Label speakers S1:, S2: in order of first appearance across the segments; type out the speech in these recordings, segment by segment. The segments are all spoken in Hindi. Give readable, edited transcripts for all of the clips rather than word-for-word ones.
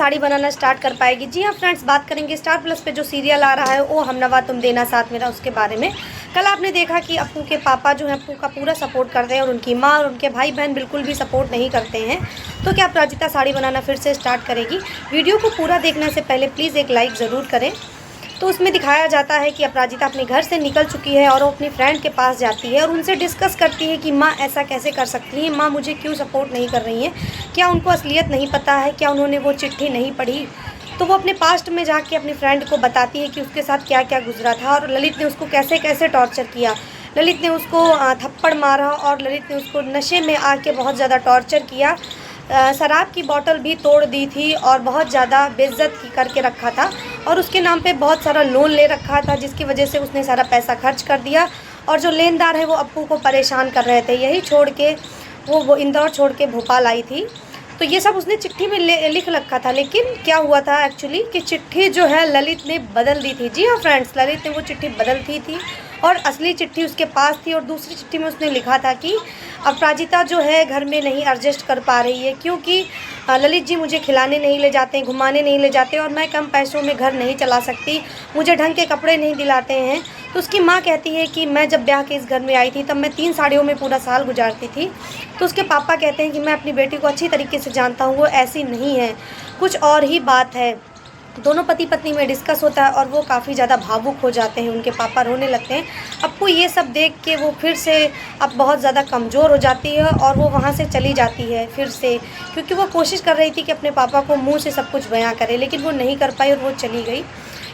S1: साड़ी बनाना स्टार्ट कर पाएगी। जी हाँ फ्रेंड्स, बात करेंगे स्टार प्लस पे जो सीरियल आ रहा है वो हमनवा तुम देना साथ मेरा, उसके बारे में। कल आपने देखा कि अप्पू के पापा जो है अप्पू का पूरा सपोर्ट करते हैं और उनकी माँ और उनके भाई बहन बिल्कुल भी सपोर्ट नहीं करते हैं। तो क्या अपराजिता साड़ी बनाना फिर से स्टार्ट करेगी? वीडियो को पूरा देखने से पहले प्लीज़ एक लाइक ज़रूर करें। तो उसमें दिखाया जाता है कि अपराजिता अपने घर से निकल चुकी है और वो अपनी फ्रेंड के पास जाती है और उनसे डिस्कस करती है कि माँ ऐसा कैसे कर सकती है, माँ मुझे क्यों सपोर्ट नहीं कर रही हैं, क्या उनको असलियत नहीं पता है, क्या उन्होंने वो चिट्ठी नहीं पढ़ी। तो वो अपने पास्ट में जाके अपनी फ्रेंड को बताती है कि उसके साथ क्या क्या गुजरा था और ललित ने उसको कैसे कैसे टॉर्चर किया। ललित ने उसको थप्पड़ मारा और ललित ने उसको नशे में आके बहुत ज़्यादा टॉर्चर किया। शराब की बोतल भी तोड़ दी थी और बहुत ज़्यादा बेइज्जत करके रखा था और उसके नाम पे बहुत सारा लोन ले रखा था, जिसकी वजह से उसने सारा पैसा खर्च कर दिया। और जो लेनदार है वो अप्पू को परेशान कर रहे थे, यही छोड़ के वो इंदौर छोड़ के भोपाल आई थी। तो ये सब उसने चिट्ठी में लिख रखा था। लेकिन क्या हुआ था एक्चुअली कि चिट्ठी जो है ललित ने बदल दी थी। जी हाँ फ्रेंड्स, ललित ने वो चिट्ठी बदल दी थी और असली चिट्ठी उसके पास थी और दूसरी चिट्ठी में उसने लिखा था कि अपराजिता जो है घर में नहीं एडजस्ट कर पा रही है क्योंकि ललित जी मुझे खिलाने नहीं ले जाते, घुमाने नहीं ले जाते और मैं कम पैसों में घर नहीं चला सकती, मुझे ढंग के कपड़े नहीं दिलाते हैं। तो उसकी माँ कहती है कि मैं जब ब्याह के इस घर में आई थी तब मैं 3 साड़ियों में पूरा साल गुजारती थी। तो उसके पापा कहते हैं कि मैं अपनी बेटी को अच्छी तरीके से जानता हूँ, वो ऐसी नहीं है, कुछ और ही बात है। दोनों पति पत्नी में डिस्कस होता है और वो काफ़ी ज़्यादा भावुक हो जाते हैं, उनके पापा रोने लगते हैं। अप्पू ये सब देख के वो फिर से अब बहुत ज़्यादा कमज़ोर हो जाती है और वो वहाँ से चली जाती है फिर से, क्योंकि वो कोशिश कर रही थी कि अपने पापा को मुंह से सब कुछ बयां करे, लेकिन वो नहीं कर पाई और वो चली गई।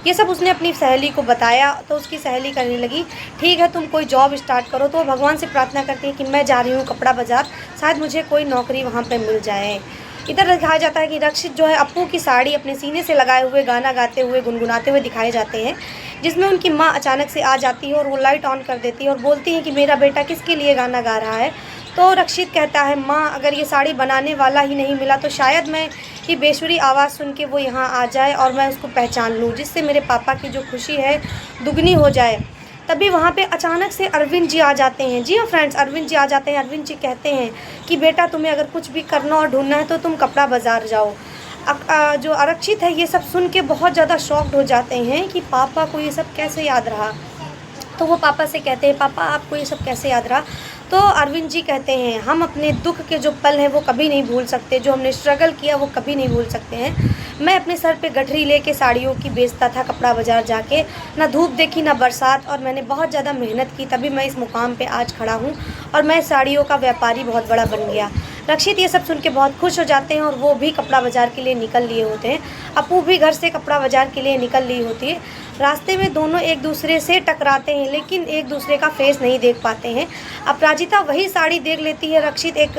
S1: ये सब उसने अपनी सहेली को बताया तो उसकी सहेली करने लगी, ठीक है तुम कोई जॉब स्टार्ट करो। तो वो भगवान से प्रार्थना करती है कि मैं जा रही हूँ कपड़ा बाज़ार, शायद मुझे कोई नौकरी वहाँ पर मिल जाए। इधर दिखाया जाता है कि रक्षित जो है अप्पू की साड़ी अपने सीने से लगाए हुए गाना गाते हुए गुनगुनाते हुए दिखाए जाते हैं, जिसमें उनकी माँ अचानक से आ जाती है और वो लाइट ऑन कर देती है और बोलती है कि मेरा बेटा किसके लिए गाना गा रहा है। तो रक्षित कहता है, माँ अगर ये साड़ी बनाने वाला ही नहीं मिला तो शायद मैं ये बेसुरी आवाज़ सुन के वो यहाँ आ जाए और मैं उसको पहचान लूँ, जिससे मेरे पापा की जो खुशी है दुगनी हो जाए। तभी वहाँ पे अचानक से अरविंद जी आ जाते हैं। जी हाँ फ्रेंड्स, अरविंद जी आ जाते हैं। अरविंद जी कहते हैं कि बेटा तुम्हें अगर कुछ भी करना और ढूंढना है तो तुम कपड़ा बाज़ार जाओ। जो आरक्षित है ये सब सुन के बहुत ज़्यादा शॉक्ड हो जाते हैं कि पापा को ये सब कैसे याद रहा। तो वो पापा से कहते हैं, पापा आपको ये सब कैसे याद रहा? तो अरविंद जी कहते हैं, हम अपने दुख के जो पल हैं वो कभी नहीं भूल सकते, जो हमने स्ट्रगल किया वो कभी नहीं भूल सकते हैं। मैं अपने सर पे गठरी लेके साड़ियों की बेचता था कपड़ा बाज़ार जाके, ना धूप देखी ना बरसात, और मैंने बहुत ज़्यादा मेहनत की तभी मैं इस मुकाम पे आज खड़ा हूँ और मैं साड़ियों का व्यापारी बहुत बड़ा बन गया। रक्षित ये सब सुन के बहुत खुश हो जाते हैं और वो भी कपड़ा बाज़ार के लिए निकल लिए होते हैं। अप्पू भी घर से कपड़ा बाज़ार के लिए निकल ली होती है। रास्ते में दोनों एक दूसरे से टकराते हैं लेकिन एक दूसरे का फेस नहीं देख पाते हैं। अपराजिता वही साड़ी देख लेती है। रक्षित एक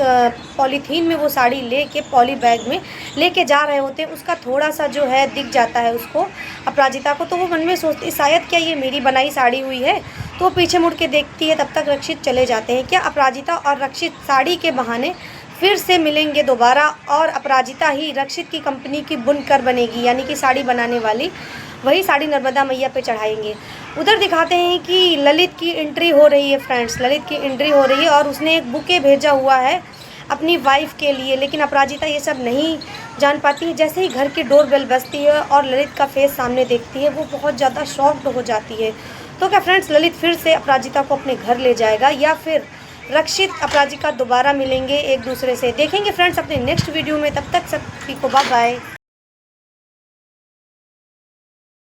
S1: पॉलीथीन में वो साड़ी लेके पॉली बैग में लेके जा रहे होते हैं, उसका थोड़ा सा जो है दिख जाता है उसको अपराजिता को। तो वो मन में सोचती शायद क्या ये मेरी बनाई साड़ी हुई है। तो वो पीछे मुड़ के देखती है, तब तक रक्षित चले जाते हैं। क्या अपराजिता और रक्षित साड़ी के बहाने फिर से मिलेंगे दोबारा और अपराजिता ही रक्षित की कंपनी की बुनकर बनेगी, यानी कि साड़ी बनाने वाली, वही साड़ी नर्मदा मैया पे चढ़ाएंगे। उधर दिखाते हैं कि ललित की एंट्री हो रही है फ्रेंड्स, ललित की एंट्री हो रही है और उसने एक बुके भेजा हुआ है अपनी वाइफ के लिए, लेकिन अपराजिता ये सब नहीं जान पाती है। जैसे ही घर की डोरबेल बजती है और ललित का फेस सामने देखती है वो बहुत ज़्यादा शॉक्ड हो जाती है। तो क्या फ्रेंड्स, ललित फिर से अपराजिता को अपने घर ले जाएगा या फिर रक्षित अपराजिता दोबारा मिलेंगे एक दूसरे से? देखेंगे फ्रेंड्स अपने नेक्स्ट वीडियो में। तब तक सभी को बाय बाय।